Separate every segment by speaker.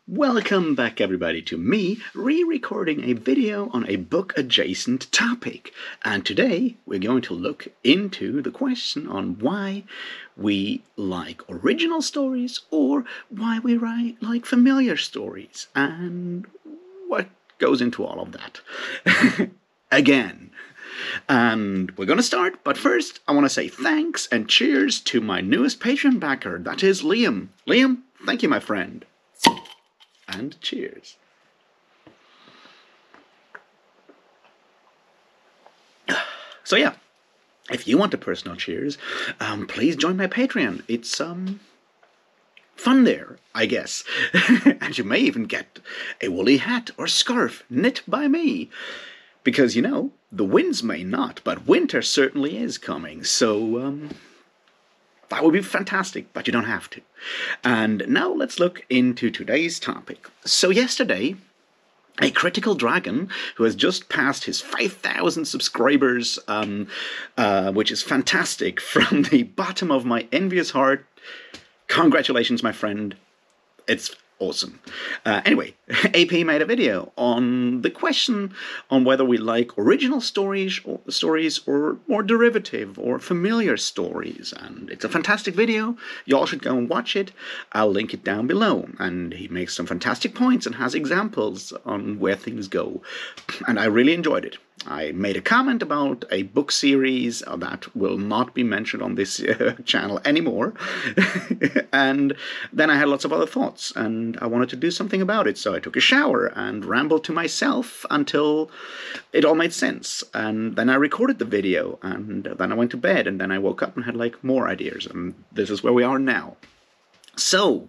Speaker 1: Welcome back everybody to me re-recording a video on a book-adjacent topic. And today we're going to look into the question on why we like original stories or why we like familiar stories and what goes into all of that. Again. And we're going to start, but first I want to say thanks and cheers to my newest Patreon backer, that is Liam. Liam, thank you my friend. And cheers. So yeah, if you want a personal cheers, please join my Patreon. It's fun there, I guess. And you may even get a woolly hat or scarf knit by me. Because, you know, the winds may not, but winter certainly is coming. So, that would be fantastic, but you don't have to. And now let's look into today's topic. So yesterday, a critical dragon who has just passed his 5,000 subscribers, which is fantastic, from the bottom of my envious heart. Congratulations, my friend. It's awesome. Anyway, AP made a video on the question on whether we like original stories or more derivative or familiar stories. And it's a fantastic video. You all should go and watch it. I'll link it down below. And he makes some fantastic points and has examples on where things go. And I really enjoyed it. I made a comment about a book series that will not be mentioned on this channel anymore. And then I had lots of other thoughts, and I wanted to do something about it. So I took a shower and rambled to myself until it all made sense. And then I recorded the video, and then I went to bed, and then I woke up and had like more ideas. And this is where we are now. So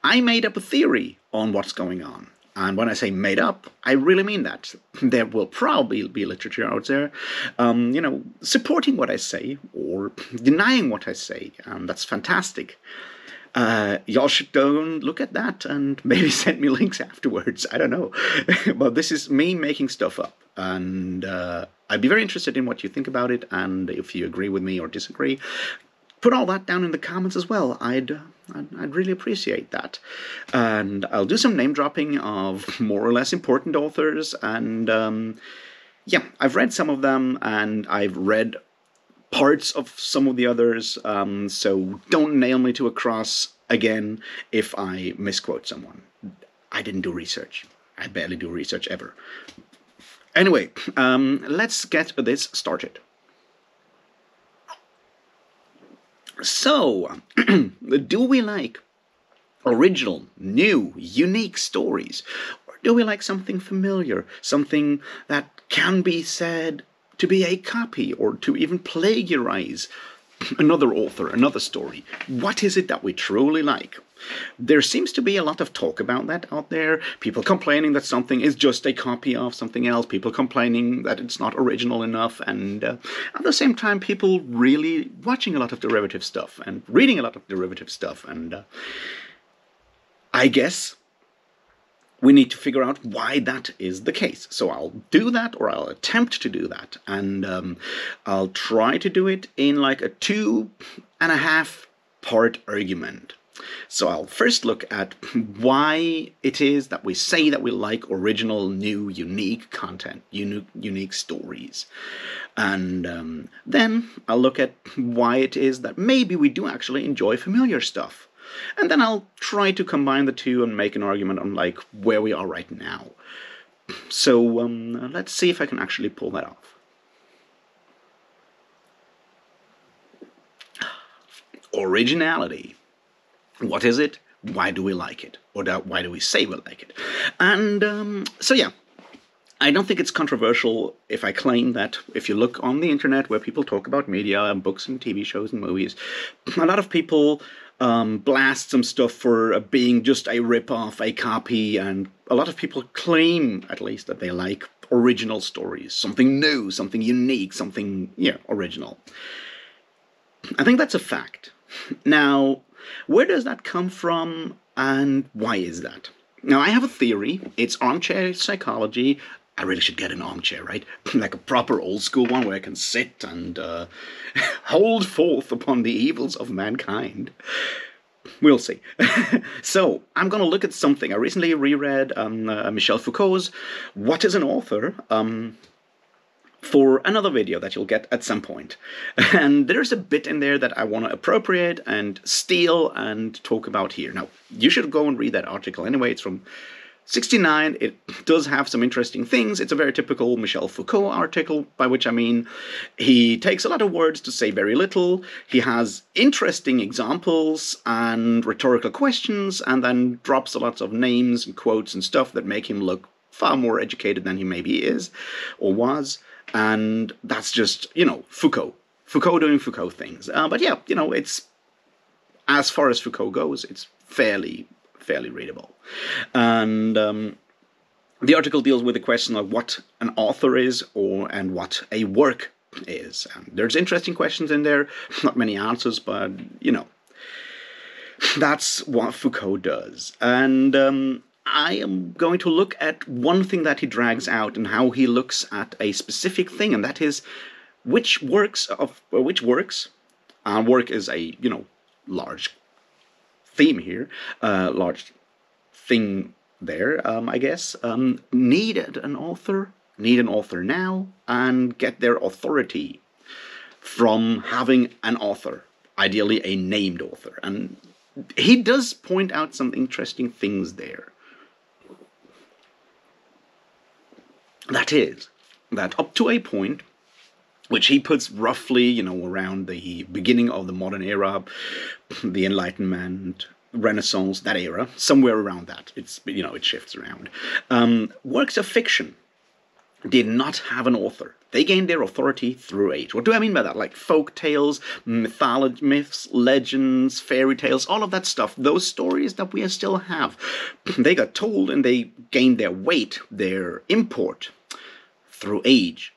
Speaker 1: I made up a theory on what's going on. And when I say made up, I really mean that. There will probably be literature out there, you know, supporting what I say or denying what I say. And that's fantastic. Y'all should go and look at that and maybe send me links afterwards. I don't know. But this is me making stuff up. And I'd be very interested in what you think about it. And if you agree with me or disagree, put all that down in the comments as well. I'd really appreciate that. And I'll do some name dropping of more or less important authors. And yeah, I've read some of them and I've read parts of some of the others. So don't nail me to a cross again if I misquote someone. I didn't do research. I barely do research ever. Anyway, let's get this started. So, do we like original, new, unique stories? Or do we like something familiar, something that can be said to be a copy or to even plagiarize another author, another story? What is it that we truly like? There seems to be a lot of talk about that out there. People complaining that something is just a copy of something else. People complaining that it's not original enough. And at the same time, people really watching a lot of derivative stuff and reading a lot of derivative stuff. And I guess we need to figure out why that is the case. So I'll do that, or I'll attempt to do that. And I'll try to do it in like a 2.5 part argument. So I'll first look at why it is that we say that we like original, new, unique content, unique stories. And then I'll look at why it is that maybe we do actually enjoy familiar stuff. And then I'll try to combine the two and make an argument on like where we are right now. So let's see if I can actually pull that off. Originality. What is it? Why do we like it? Or why do we say we like it? And so yeah, I don't think it's controversial if I claim that if you look on the internet where people talk about media and books and TV shows and movies, a lot of people blast some stuff for being just a rip-off, a copy, and a lot of people claim, at least, that they like original stories, something new, something unique, something, yeah, original. I think that's a fact. Now, where does that come from, and why is that? Now, I have a theory. It's armchair psychology. I really should get an armchair, right? Like a proper old school one where I can sit and hold forth upon the evils of mankind. We'll see. So, I'm going to look at something. I recently reread Michel Foucault's What is an Author? For another video that you'll get at some point. And there's a bit in there that I want to appropriate and steal and talk about here. Now, you should go and read that article anyway. It's from 69. It does have some interesting things. It's a very typical Michel Foucault article, by which I mean he takes a lot of words to say very little. He has interesting examples and rhetorical questions, and then drops a lot of names and quotes and stuff that make him look far more educated than he maybe is or was. And that's just, Foucault doing Foucault things. But yeah, it's, as far as Foucault goes, it's fairly readable. And the article deals with the question of what an author is and what a work is. And there's interesting questions in there, not many answers, but, that's what Foucault does. And I am going to look at one thing that he drags out and how he looks at a specific thing, and that is which works, and work is a, large theme here, large thing there, I guess, need an author now, and get their authority from having an author, ideally a named author. And he does point out some interesting things there. That is, that up to a point, which he puts roughly, around the beginning of the modern era, the Enlightenment, Renaissance, that era, somewhere around that. It's, it shifts around. Works of fiction did not have an author. They gained their authority through age. What do I mean by that? Like folk tales, mythology, myths, legends, fairy tales, all of that stuff. Those stories that we still have. They got told and they gained their weight, their import, through age.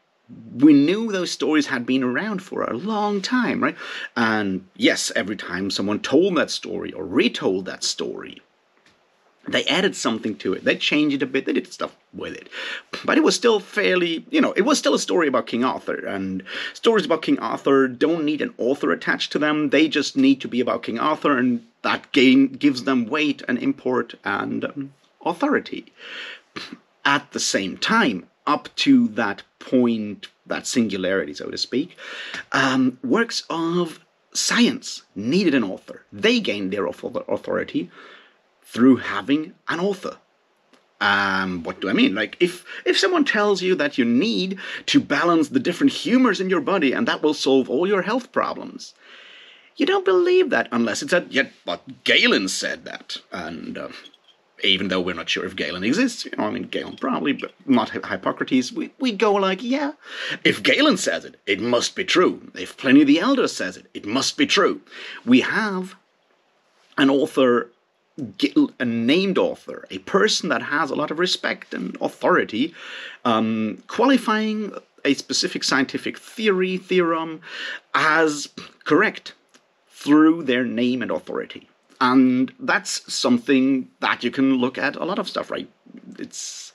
Speaker 1: We knew those stories had been around for a long time, right? And yes, every time someone told that story or retold that story, they added something to it. They changed it a bit. They did stuff with it. But it was still fairly, it was still a story about King Arthur. And stories about King Arthur don't need an author attached to them. They just need to be about King Arthur, and that gives them weight and import and authority. At the same time, up to that point, that singularity, so to speak, works of science needed an author. They gained their authority through having an author. What do I mean? Like, if someone tells you that you need to balance the different humors in your body and that will solve all your health problems, you don't believe that unless it's yet but Galen said that. And even though we're not sure if Galen exists, Galen probably, but not Hippocrates, we go like, yeah, if Galen says it, it must be true. If Pliny the Elder says it, it must be true. We have an author, a named author, a person that has a lot of respect and authority, qualifying a specific scientific theorem as correct through their name and authority. And that's something that you can look at a lot of stuff, right? It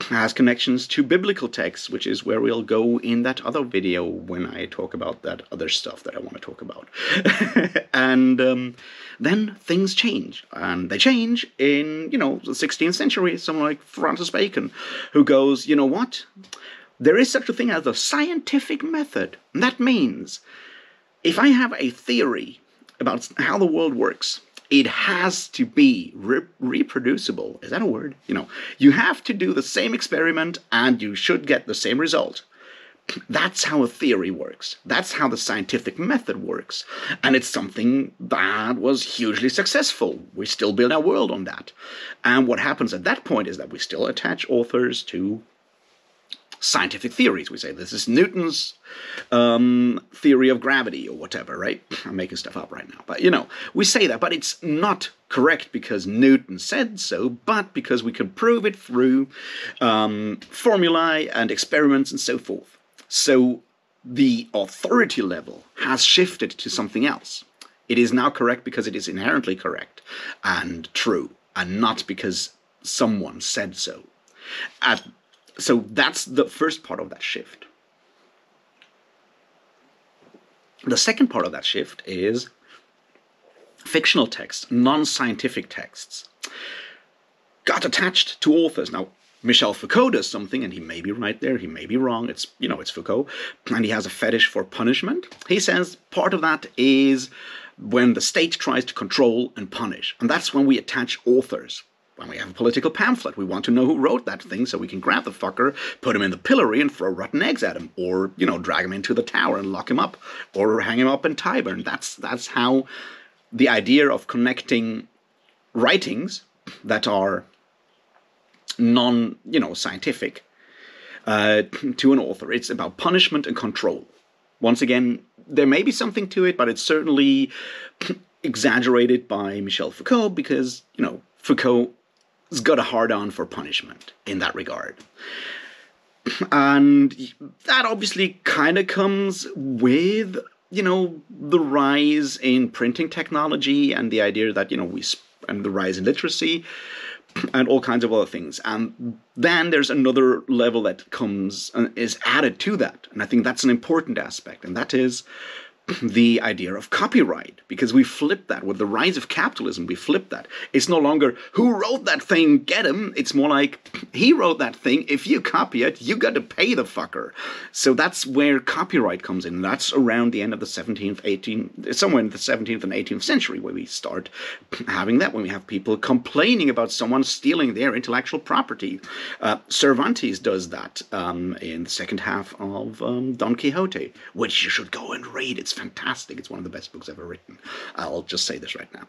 Speaker 1: has connections to biblical texts, which is where we'll go in that other video when I talk about that other stuff that I want to talk about. And then things change. And they change in, the 16th century. Someone like Francis Bacon, who goes, you know what? There is such a thing as a scientific method. And that means if I have a theory about how the world works, it has to be reproducible. Is that a word? You have to do the same experiment and you should get the same result. That's how a theory works. That's how the scientific method works. And it's something that was hugely successful. We still build our world on that. And what happens at that point is that we still attach authors to scientific theories. We say this is Newton's theory of gravity or whatever, right? I'm making stuff up right now. But, we say that, but it's not correct because Newton said so, but because we can prove it through formulae and experiments and so forth. So the authority level has shifted to something else. It is now correct because it is inherently correct and true, and not because someone said so. So that's the first part of that shift. The second part of that shift is fictional texts, non-scientific texts, got attached to authors. Now, Michel Foucault does something, and he may be right there, he may be wrong, it's Foucault, and he has a fetish for punishment. He says part of that is when the state tries to control and punish, and that's when we attach authors. When we have a political pamphlet, we want to know who wrote that thing so we can grab the fucker, put him in the pillory and throw rotten eggs at him, or, drag him into the tower and lock him up, or hang him up in Tyburn. That's how the idea of connecting writings that are non-scientific to an author. It's about punishment and control. Once again, there may be something to it, but it's certainly exaggerated by Michel Foucault because, Foucault's got a hard-on for punishment in that regard. And that obviously kind of comes with, the rise in printing technology and the idea that, and the rise in literacy and all kinds of other things. And then there's another level that comes and is added to that. And I think that's an important aspect. And that is the idea of copyright, because we flipped that. With the rise of capitalism, we flipped that. It's no longer, who wrote that thing, get him. It's more like, he wrote that thing, if you copy it, you got to pay the fucker. So that's where copyright comes in. That's around the end of the 17th, 18th, somewhere in the 17th and 18th century where we start having that, when we have people complaining about someone stealing their intellectual property. Cervantes does that in the second half of Don Quixote, which you should go and read. It's fantastic. It's one of the best books ever written. I'll just say this right now.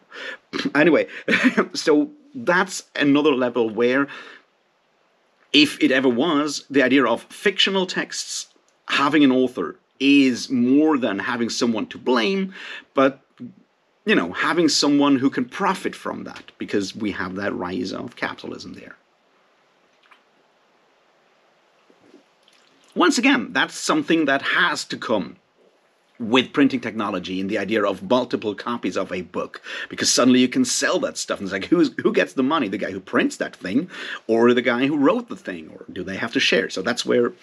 Speaker 1: Anyway, so that's another level where, if it ever was, the idea of fictional texts having an author is more than having someone to blame, but, having someone who can profit from that, because we have that rise of capitalism there. Once again, that's something that has to come with printing technology and the idea of multiple copies of a book, because suddenly you can sell that stuff. And it's like, who gets the money? The guy who prints that thing, or the guy who wrote the thing, or do they have to share? So that's where,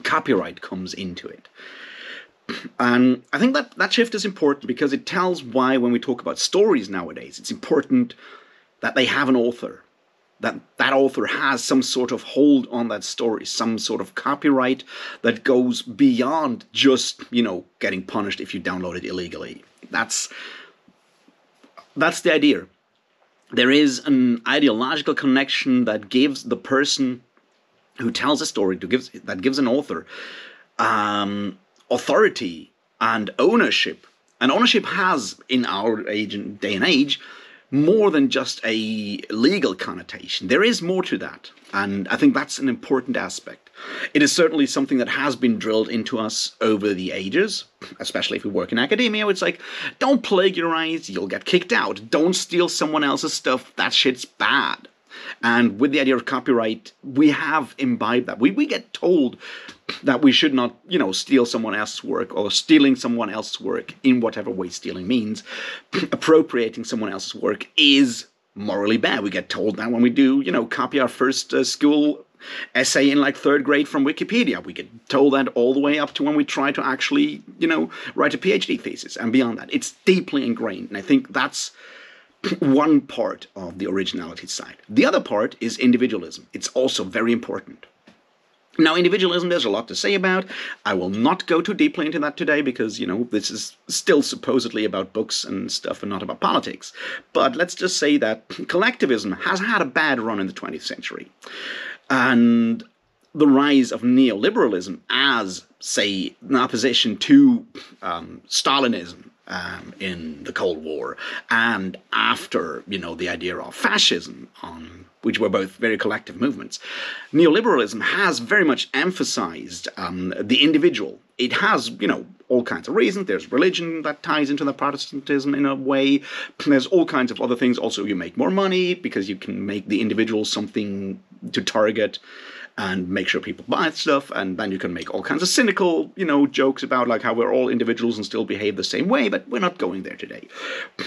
Speaker 1: copyright comes into it. And I think that shift is important because it tells why, when we talk about stories nowadays, it's important that they have an author. That author has some sort of hold on that story, some sort of copyright that goes beyond just, getting punished if you download it illegally. That's the idea. There is an ideological connection that gives the person who tells a story, that gives an author authority and ownership. And ownership has, in our day and age, more than just a legal connotation. There is more to that, and I think that's an important aspect. It is certainly something that has been drilled into us over the ages, especially if we work in academia. It's like, don't plagiarize, you'll get kicked out. Don't steal someone else's stuff, that shit's bad. And with the idea of copyright, we have imbibed that. We get told that we should not, steal someone else's work, or stealing someone else's work in whatever way stealing means. Appropriating someone else's work is morally bad. We get told that when we do, copy our first school essay in like third grade from Wikipedia. We get told that all the way up to when we try to actually, write a PhD thesis and beyond that. It's deeply ingrained. And I think that's one part of the originality side. The other part is individualism. It's also very important. Now, individualism, there's a lot to say about. I will not go too deeply into that today because, this is still supposedly about books and stuff and not about politics. But let's just say that collectivism has had a bad run in the 20th century. And the rise of neoliberalism as, say, in opposition to Stalinism in the Cold War, and after, the idea of fascism, which were both very collective movements, neoliberalism has very much emphasized the individual. It has, all kinds of reasons. There's religion that ties into the Protestantism in a way. There's all kinds of other things. Also, you make more money because you can make the individual something to target and make sure people buy stuff, and then you can make all kinds of cynical, jokes about like how we're all individuals and still behave the same way, but we're not going there today.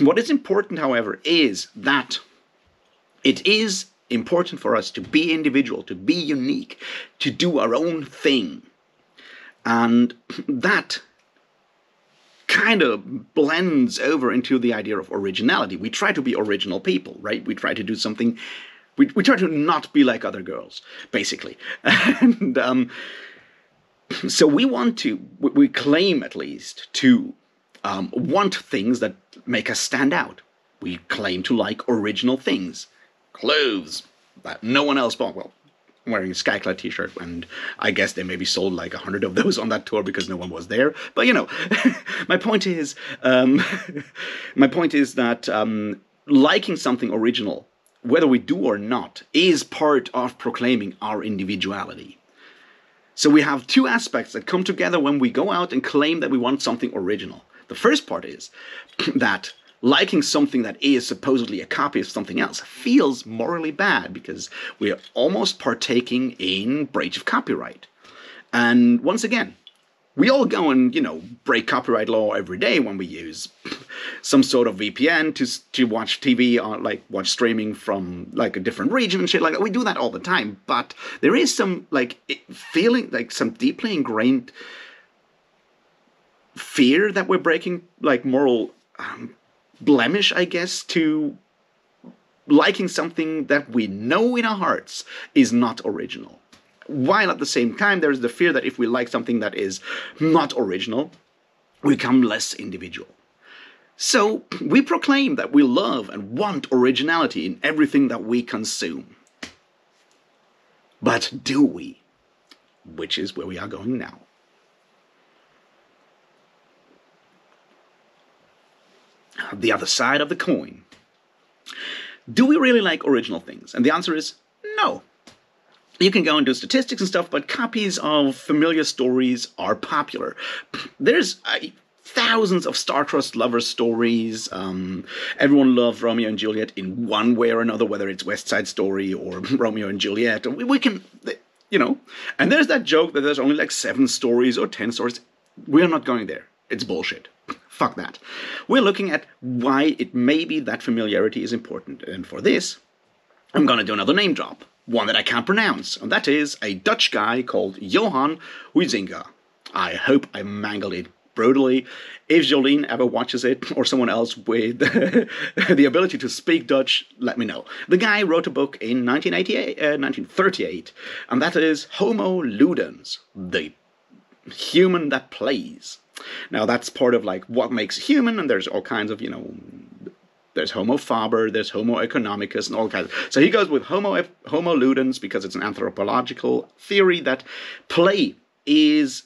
Speaker 1: What is important, however, is that it is important for us to be individual, to be unique, to do our own thing. And that kind of blends over into the idea of originality. We try to be original people, right? We try to do something. We try to not be like other girls, basically. And so we claim at least to want things that make us stand out. We claim to like original things. Clothes that no one else bought. Well, I'm wearing a Skyclad t-shirt, and I guess they maybe sold like 100 of those on that tour because no one was there. But you know, my point is that liking something original, whether we do or not, is part of proclaiming our individuality. So we have two aspects that come together when we go out and claim that we want something original. The first part is that liking something that is supposedly a copy of something else feels morally bad because we are almost partaking in breach of copyright. And once again, we all go and, break copyright law every day when we use some sort of VPN to watch TV or watch streaming from a different region and shit like that. We do that all the time, but there is some feeling some deeply ingrained fear that we're breaking moral blemish, I guess, to liking something that we know in our hearts is not original. While at the same time, there's the fear that if we like something that is not original, we become less individual. So we proclaim that we love and want originality in everything that we consume. But do we? Which is where we are going now. The other side of the coin. Do we really like original things? And the answer is no. You can go and do statistics and stuff, but copies of familiar stories are popular. There's thousands of star-crossed lover stories. Everyone loves Romeo and Juliet in one way or another, whether it's West Side Story or Romeo and Juliet. We can, and there's that joke that there's only 7 stories or 10 stories. We're not going there. It's bullshit. Fuck that. We're looking at why it may be that familiarity is important. And for this, I'm going to do another name drop. One that I can't pronounce. And that is a Dutch guy called Johan Huizinga. I hope I mangled it brutally. If Jolene ever watches it, or someone else with the ability to speak Dutch, let me know. The guy wrote a book in 1938, and that is Homo Ludens, the human that plays. Now that's part of what makes human, and there's all kinds of, there's Homo faber, there's Homo economicus, and all kinds. So he goes with Homo ludens because it's an anthropological theory that play is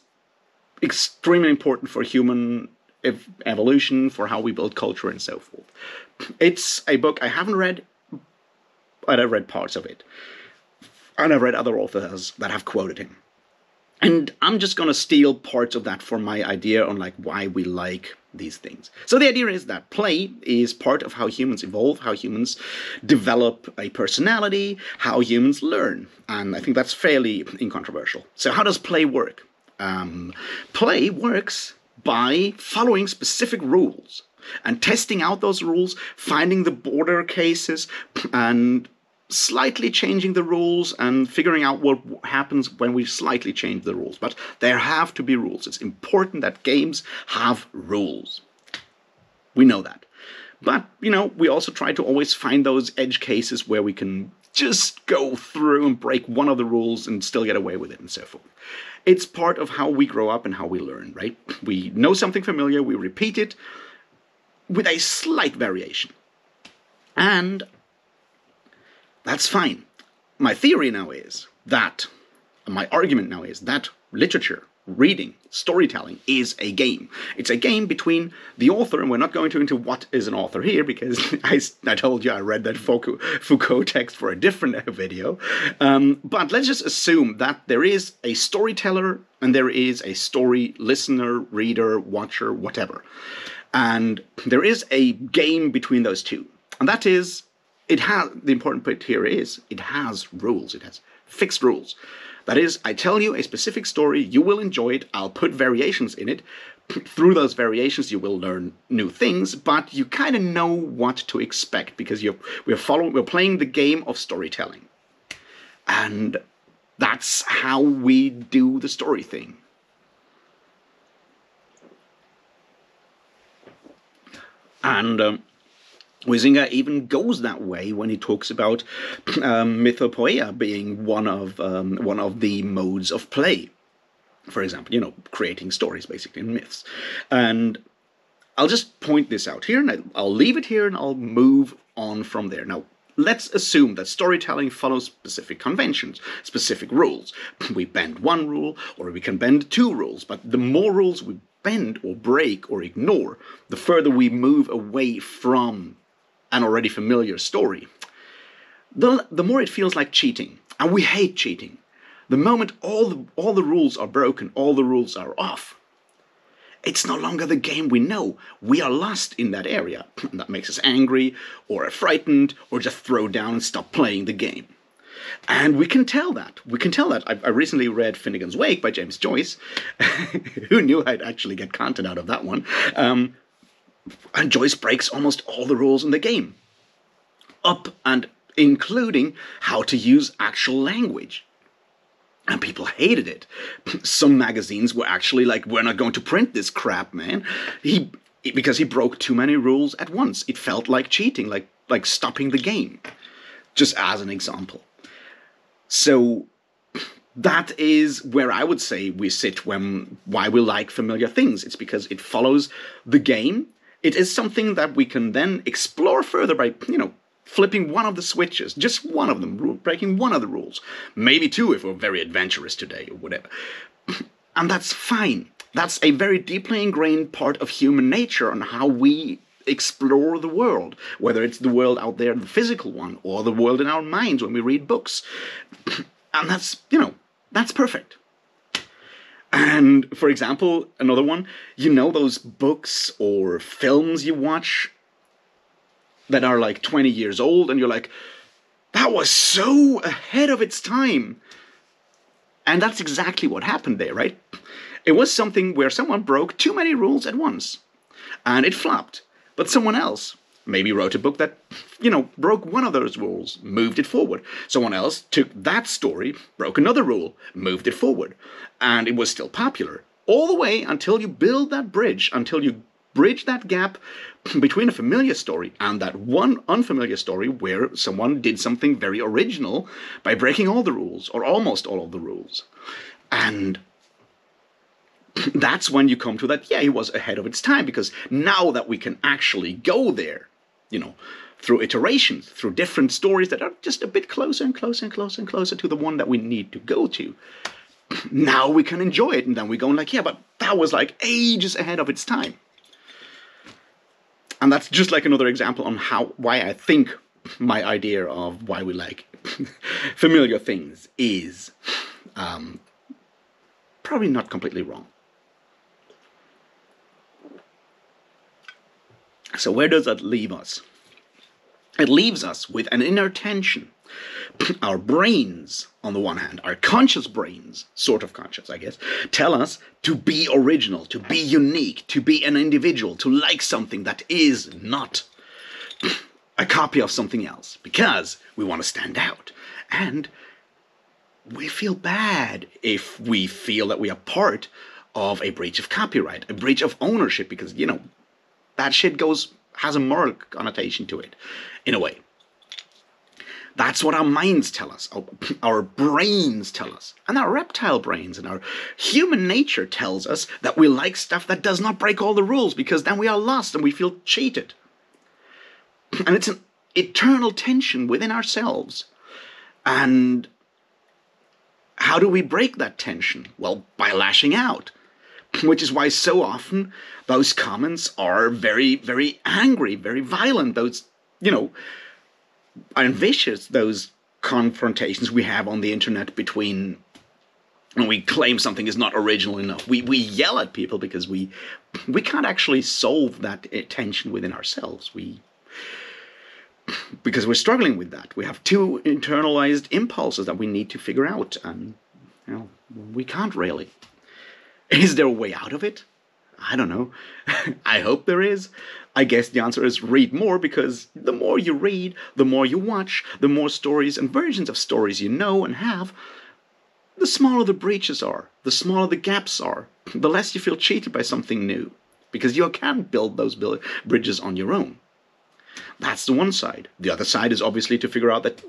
Speaker 1: extremely important for human evolution, for how we build culture and so forth. It's a book I haven't read, but I've read parts of it. And I've read other authors that have quoted him. And I'm just going to steal parts of that for my idea on why we like these things. So the idea is that play is part of how humans evolve, how humans develop a personality, how humans learn. And I think that's fairly incontroversial. So how does play work? Play works by following specific rules and testing out those rules, finding the border cases, and slightly changing the rules and figuring out what happens when we slightly change the rules. But there have to be rules. It's important that games have rules. We know that. But, we also try to always find those edge cases where we can just go through and break one of the rules and still get away with it and so forth. It's part of how we grow up and how we learn, right? We know something familiar, we repeat it with a slight variation. And that's fine. My theory now is that, my argument now is that literature, reading, storytelling is a game. It's a game between the author, and we're not going into what is an author here, because I told you I read that Foucault text for a different video. But let's just assume that there is a storyteller and there is a story listener, reader, watcher, whatever. And there is a game between those two. And that is, the important bit here is, it has rules. It has fixed rules. That is, I tell you a specific story, you will enjoy it, I'll put variations in it. Through those variations you will learn new things, but you kind of know what to expect because we're playing the game of storytelling. And that's how we do the story thing. And Huizinga even goes that way when he talks about mythopoeia being one of the modes of play. For example, creating stories basically in myths. And I'll just point this out here, and I'll leave it here, and I'll move on from there. Now, let's assume that storytelling follows specific conventions, specific rules. We bend one rule, or we can bend two rules, but the more rules we bend or break or ignore, the further we move away from an already familiar story. The more it feels like cheating, and we hate cheating. The moment all the rules are broken, all the rules are off, it's no longer the game we know. We are lost in that area. That makes us angry, or frightened, or just throw down and stop playing the game. And we can tell that. I recently read Finnegan's Wake by James Joyce. Who knew I'd actually get content out of that one? And Joyce breaks almost all the rules in the game. Up and including how to use actual language. And people hated it. Some magazines were actually like, we're not going to print this crap, man. Because he broke too many rules at once. It felt like cheating, like stopping the game. Just as an example. So that is where I would say we sit why we like familiar things. It's because it follows the game. It is something that we can then explore further by, flipping one of the switches, just one of them, breaking one of the rules. Maybe two if we're very adventurous today or whatever. And that's fine. That's a very deeply ingrained part of human nature on how we explore the world, whether it's the world out there, the physical one, or the world in our minds when we read books. And that's perfect. And, for example, another one, those books or films you watch that are like 20 years old, and you're like, that was so ahead of its time. And that's exactly what happened there, right? It was something where someone broke too many rules at once, and it flopped. But someone else maybe wrote a book that, broke one of those rules, moved it forward. Someone else took that story, broke another rule, moved it forward. And it was still popular. All the way until you build that bridge, until you bridge that gap between a familiar story and that one unfamiliar story where someone did something very original by breaking all the rules, or almost all of the rules. And that's when you come to that, he was ahead of its time, because now that we can actually go there, through iterations, through different stories that are just a bit closer and closer and closer and closer to the one that we need to go to, now we can enjoy it. And then we're going like, but that was like ages ahead of its time. And that's just like another example on why I think my idea of why we like familiar things is probably not completely wrong. So where does that leave us? It leaves us with an inner tension. Our brains, on the one hand, our conscious brains, sort of conscious, I guess, tell us to be original, to be unique, to be an individual, to like something that is not a copy of something else, because we want to stand out. And we feel bad if we feel that we are part of a breach of copyright, a breach of ownership, because, that shit has a moral connotation to it, in a way. That's what our minds tell us, our brains tell us, and our reptile brains and our human nature tells us that we like stuff that does not break all the rules, because then we are lost and we feel cheated. And it's an eternal tension within ourselves. And how do we break that tension? Well, by lashing out. Which is why so often those comments are very, very angry, very violent. Those, and vicious, those confrontations we have on the internet between when we claim something is not original enough. We yell at people because we can't actually solve that tension within ourselves. Because we're struggling with that. We have two internalized impulses that we need to figure out, and we can't really. Is there a way out of it? I don't know. I hope there is. I guess the answer is read more, because the more you read, the more you watch, the more stories and versions of stories you know and have, the smaller the breaches are, the smaller the gaps are, the less you feel cheated by something new. because you can build those bridges on your own. That's the one side. The other side is obviously to figure out that,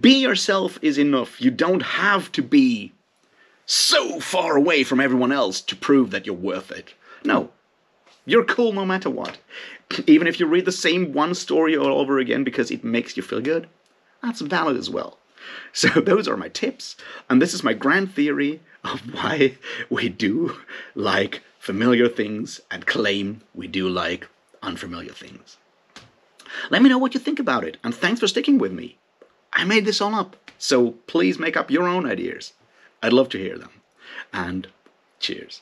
Speaker 1: be yourself is enough. You don't have to be so far away from everyone else to prove that you're worth it. No. You're cool no matter what. Even if you read the same one story all over again because it makes you feel good, that's valid as well. So those are my tips, and this is my grand theory of why we do like familiar things and claim we do like unfamiliar things. Let me know what you think about it, and thanks for sticking with me. I made this all up, so please make up your own ideas. I'd love to hear them. And cheers.